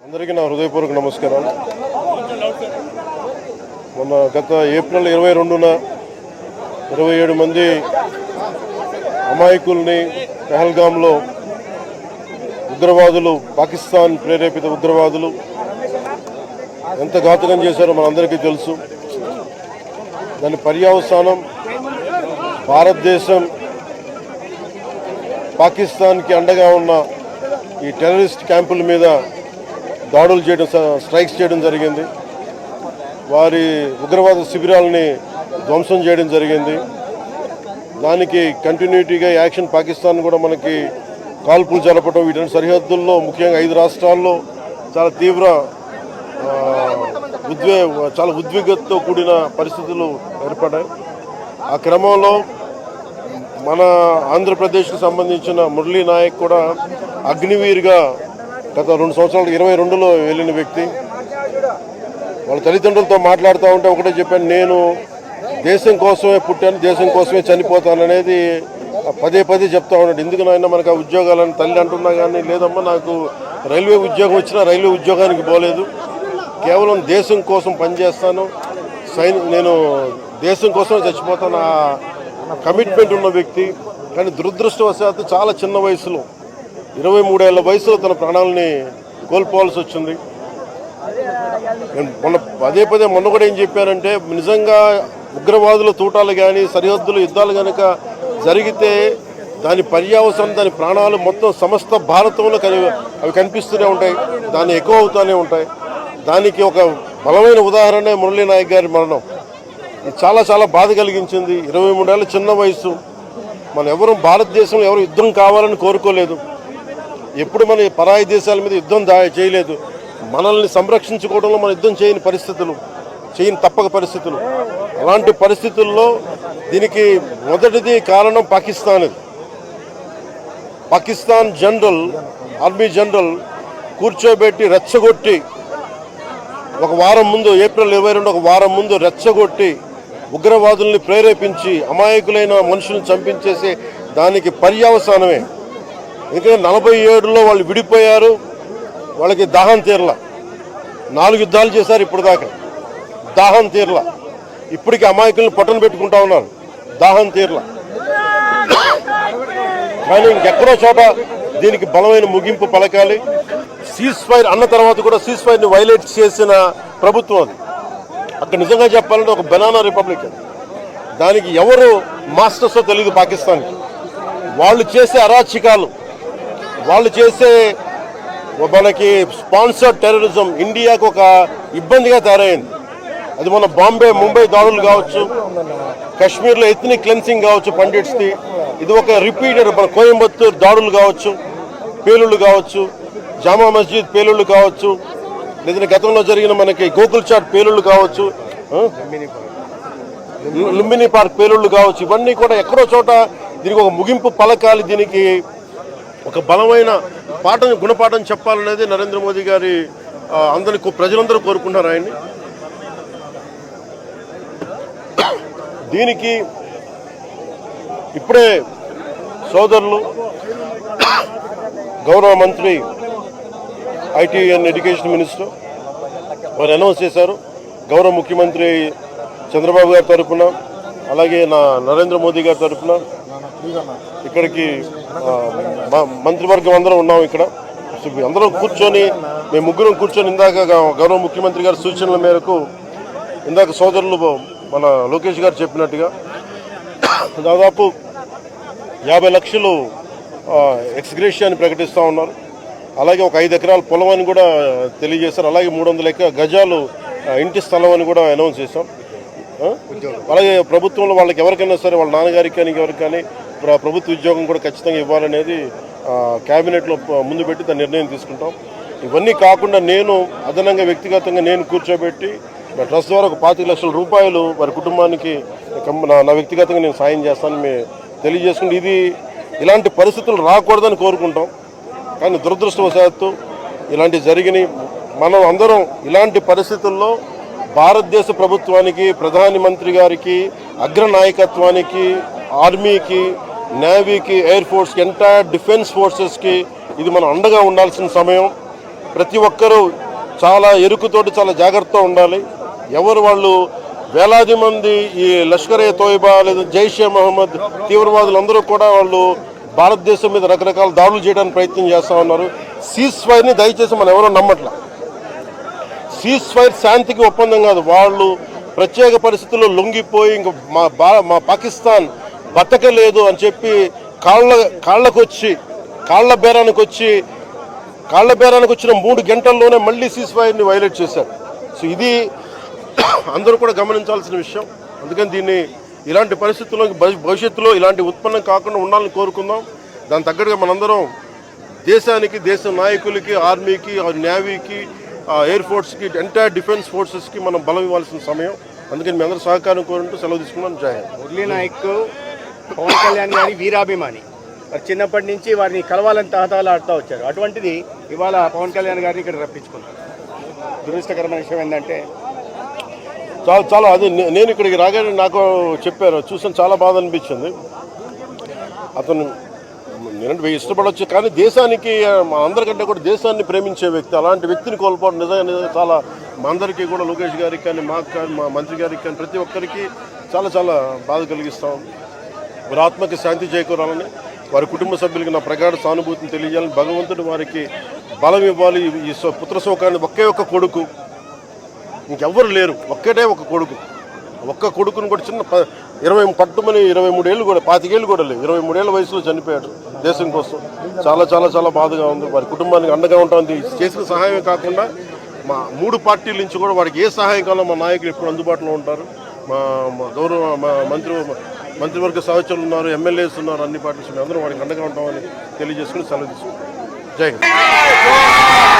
అందరికీ నా హృదయపూర్వక నమస్కారం. మొన్న గత ఏప్రిల్ 22న 27 మంది అమాయకుల్ని పెహల్గాంలో ఉగ్రవాదులు, పాకిస్తాన్ ప్రేరేపిత ఉగ్రవాదులు ఎంత ఘాతుకం చేశారో మనందరికీ తెలుసు. దాని పర్యవసానం భారతదేశం పాకిస్తాన్కి అండగా ఉన్న ఈ టెర్రరిస్ట్ క్యాంపుల మీద దాడులు చేయడం, స్ట్రైక్స్ చేయడం జరిగింది. వారి ఉగ్రవాద శిబిరాలని ధ్వంసం చేయడం జరిగింది. దానికి కంటిన్యూటీగా యాక్షన్ పాకిస్తాన్ కూడా మనకి కాల్పులు జరపడం, వీటి సరిహద్దుల్లో ముఖ్యంగా 5 రాష్ట్రాల్లో చాలా తీవ్ర చాలా ఉద్విగ్నతతో కూడిన పరిస్థితులు ఏర్పడ్డాయి. ఆ క్రమంలో మన ఆంధ్రప్రదేశ్కి సంబంధించిన మురళీ నాయక్ కూడా అగ్నివీర్గా గత 2 సంవత్సరాలు 22లో వెళ్ళిన వ్యక్తి. వాళ్ళ తల్లిదండ్రులతో మాట్లాడుతూ ఉంటే ఒకటే చెప్పాను, నేను దేశం కోసమే పుట్టాను, దేశం కోసమే చనిపోతాను అనేది పదే చెప్తా ఉన్నాడు. ఎందుకు నాయన మనకు ఆ ఉద్యోగాలని తల్లి అంటున్నా కానీ, లేదమ్మా నాకు రైల్వే ఉద్యోగం వచ్చినా రైల్వే ఉద్యోగానికి పోలేదు, కేవలం దేశం కోసం పనిచేస్తాను, నేను దేశం కోసమే చచ్చిపోతాను ఆ కమిట్మెంట్ ఉన్న వ్యక్తి. కానీ దురదృష్టవశాత్తు చాలా చిన్న వయసులో 23 ఏళ్ల వయసులో తన ప్రాణాలని కోల్పోవాల్సి వచ్చింది. మొన్న కూడా ఏం చెప్పానంటే, నిజంగా ఉగ్రవాదుల తూటాలు కానీ సరిహద్దులు యుద్ధాలు కనుక జరిగితే దాని పర్యవసానం, దాని ప్రాణాలు మొత్తం సమస్త భారతంలో అవి కనిపిస్తూనే ఉంటాయి, దాన్ని ఎక్కువ అవుతూనే ఉంటాయి. దానికి ఒక బలమైన ఉదాహరణ మురళీ నాయక్ గారి మరణం. ఇది చాలా బాధ కలిగించింది. 23 ఏళ్ళ చిన్న వయసు. మనం ఎవరు భారతదేశంలో ఎవరు యుద్ధం కావాలని కోరుకోలేదు, ఎప్పుడు మన పరాయి దేశాల మీద యుద్ధం చేయలేదు. మనల్ని సంరక్షించుకోవడంలో మన యుద్ధం చేయని తప్పక పరిస్థితులు. అలాంటి పరిస్థితుల్లో దీనికి మొదటిది కారణం పాకిస్తాన్ ఆర్మీ జనరల్ కూర్చోబెట్టి రెచ్చగొట్టి ఒక వారం ముందు, ఏప్రిల్ 22 ఒక వారం ముందు రెచ్చగొట్టి ఉగ్రవాదుల్ని ప్రేరేపించి అమాయకులైన మనుషులను చంపించేసి దానికి పర్యవసానమే. ఎందుకంటే 47లో వాళ్ళు విడిపోయారు, వాళ్ళకి దాహం తీరలా. 4 యుద్ధాలు చేశారు ఇప్పుడు దాకా, దాహం తీరలా. ఇప్పటికీ అమాయకులను పట్టణ పెట్టుకుంటా ఉన్నారు, దాహం తీరలా. కానీ ఇంకెక్కడో చోట దీనికి బలమైన ముగింపు పలకాలి. సీజ్ ఫైర్ అన్న తర్వాత కూడా సీజ్ ఫైర్ని వైలేట్ చేసిన ప్రభుత్వం అది. అక్కడ నిజంగా చెప్పాలంటే ఒక బనానా రిపబ్లిక్. దానికి ఎవరు మాస్టర్సో తెలియదు పాకిస్తాన్కి. వాళ్ళు చేసే అరాచకాలు, వాళ్ళు చేసే మనకి స్పాన్సర్డ్ టెర్రరిజం ఇండియాకు ఒక ఇబ్బందిగా తయారైంది. అది మన ముంబై దాడులు కావచ్చు, కాశ్మీర్లో ఎథ్నిక్ క్లెన్సింగ్ కావచ్చు పండిట్స్ది, ఇది ఒక రిపీటెడ్ మన కోయంబత్తూర్ దాడులు కావచ్చు, పేలుళ్ళు కావచ్చు, జామా మస్జిద్ పేలుళ్ళు కావచ్చు, లేదంటే గతంలో జరిగిన మనకి గోకుల్ చాట్ పేలుళ్ళు కావచ్చు, లుంబిని పార్క్ పేలుళ్ళు కావచ్చు, ఇవన్నీ కూడా ఎక్కడో చోట దీనికి ఒక ముగింపు పలకాలి. దీనికి ఒక బలమైన గుణపాఠం చెప్పాలనేది నరేంద్ర మోదీ గారి ప్రజలందరూ కోరుకుంటున్నారు ఆయన్ని. దీనికి ఇప్పుడే సోదరులు గౌరవ మంత్రి ఐటీ అండ్ ఎడ్యుకేషన్ మినిస్టర్ వారు అనౌన్స్ చేశారు. గౌరవ ముఖ్యమంత్రి చంద్రబాబు గారి తరఫున, అలాగే నరేంద్ర మోదీ గారి తరఫున ఇక్కడికి మంత్రివర్గం అందరం ఉన్నాం. ఇక్కడ అందరం కూర్చొని, మేము ముగ్గురం కూర్చొని ఇందాక గౌరవ ముఖ్యమంత్రి గారి సూచనల మేరకు, ఇందాక సోదరులు మన లోకేష్ గారు చెప్పినట్టుగా దాదాపు 50 లక్షలు ఎక్స్గ్రేషియాని ప్రకటిస్తూ ఉన్నారు. అలాగే ఒక 5 ఎకరాల పొలం అని కూడా తెలియజేశారు. అలాగే 300 గజాలు ఇంటి స్థలం అని కూడా అనౌన్స్ చేశాం. అలాగే ప్రభుత్వంలో వాళ్ళకి ఎవరికైనా సరే, వాళ్ళ నాన్నగారికి కానీ ఎవరికి కానీ ప్రభుత్వ ఉద్యోగం కూడా ఖచ్చితంగా ఇవ్వాలనేది క్యాబినెట్లో ముందు పెట్టి దాని నిర్ణయం తీసుకుంటాం. ఇవన్నీ కాకుండా నేను అదనంగా వ్యక్తిగతంగా నేను కూర్చోబెట్టి నా ట్రస్ట్ ద్వారా ఒక 25 లక్షల రూపాయలు వారి కుటుంబానికి నా వ్యక్తిగతంగా నేను సాయం చేస్తానని తెలియజేసుకుంటే, ఇలాంటి పరిస్థితులు రాకూడదని కోరుకుంటాం. కానీ దురదృష్టవశాత్తు ఇలాంటివి జరిగినాయి. మనం అందరం ఇలాంటి పరిస్థితుల్లో భారతదేశ ప్రభుత్వానికి, ప్రధాని మంత్రి గారికి, అగ్రనాయకత్వానికి, ఆర్మీకి, నేవీకి, ఎయిర్ ఫోర్స్కి, ఎంటైర్ డిఫెన్స్ ఫోర్సెస్కి ఇది మనం అండగా ఉండాల్సిన సమయం. ప్రతి ఒక్కరూ చాలా ఎరుకుతోటి చాలా జాగ్రత్తగా ఉండాలి. ఎవరు వాళ్ళు వేలాది మంది ఈ లష్కర్ ఏ తోయిబా లేదా జైషే మహమ్మద్ తీవ్రవాదులందరూ కూడా వాళ్ళు భారతదేశం మీద రకరకాల దాడులు చేయడానికి ప్రయత్నం చేస్తూ ఉన్నారు. సీజ్ ఫైర్ని దయచేసి మనం ఎవరో నమ్మట్ల. సీజ్ ఫైర్ శాంతికి ఒప్పందం కాదు. వాళ్ళు ప్రత్యేక పరిస్థితుల్లో లొంగిపోయి ఇంక మా పాకిస్తాన్ బతకలేదు అని చెప్పి కాళ్ళ బేరానికి వచ్చిన 3 గంటల్లోనే మళ్ళీ సీజ్ ఫైర్ని వైలేట్ చేశారు. సో ఇది అందరూ కూడా గమనించాల్సిన విషయం. అందుకని దీన్ని ఇలాంటి పరిస్థితుల్లో భవిష్యత్తులో ఇలాంటి ఉత్పన్నం కాకుండా ఉండాలని కోరుకుందాం. దాని తగ్గట్టుగా మనందరం దేశానికి, దేశ నాయకులకి, ఆర్మీకి, నేవీకి, ఎయిర్ ఫోర్స్కి, ఎంటైర్ డిఫెన్స్ ఫోర్సెస్కి మనం బలం ఇవ్వాల్సిన సమయం. అందుకని మీ అందరూ సహకారం కోరుకుంటూ సెలవు తీసుకున్నాను. జై హింద్. మురళీ నాయక్ పవన్ కళ్యాణ్ గారి వీరాభిమాని. చిన్నప్పటి నుంచి వారిని కలవాలని తహతహలాడుతూ వచ్చారు. అటువంటిది ఇవాళ పవన్ కళ్యాణ్ గారిని ఇక్కడ రప్పించుకున్నారు. దురదృష్టకరమైన విషయం ఏంటంటే చాలా అది నేను ఇక్కడికి రాగానే నాకు చెప్పారు, చూసాను, చాలా బాధ అనిపించింది. అతను నేనంటే ఇష్టపడవచ్చు, కానీ దేశానికి మా అందరికంటే కూడా దేశాన్ని ప్రేమించే వ్యక్తి, అలాంటి వ్యక్తిని కోల్పోవడం నిజంగా చాలా మా అందరికీ కూడా, లోకేష్ గారికి కానీ, మాకు కానీ, మా మంత్రి గారికి కానీ, ప్రతి ఒక్కరికి చాలా చాలా బాధ కలిగిస్తాం. వారి ఆత్మకి శాంతి చేకూరాలని, వారి కుటుంబ సభ్యులకి నా ప్రగాఢ సానుభూతిని తెలియజేయాలని, భగవంతుడు వారికి బలం ఇవ్వాలి. ఈ పుత్ర శోకాన్ని ఒకే ఒక్క కొడుకు, ఇంకెవ్వరు లేరు, ఒక్కటే ఒక కొడుకు. ఒక్క కొడుకుని కూడా చిన్న 23 ఏళ్ళు కూడా, 25 ఏళ్ళు కూడా లేవు, 23 ఏళ్ళ వయసులో చనిపోయాడు దేశం కోసం. చాలా చాలా చాలా బాధగా ఉంది. వారి కుటుంబానికి అండగా ఉంటుంది. చేసిన సహాయమే కాకుండా మా 3 పార్టీల నుంచి కూడా వారికి ఏ సహాయం కావాలో మా నాయకులు ఎప్పుడు అందుబాటులో ఉంటారు. మా గౌరవ మంత్రివర్గ సహచరులు ఉన్నారు, ఎమ్మెల్యేస్ ఉన్నారు, అన్ని పార్టీస్ అందరూ వారికి అండగా ఉంటామని తెలియజేసుకుని సెలవు తీసుకుంటాం. జై హింద్.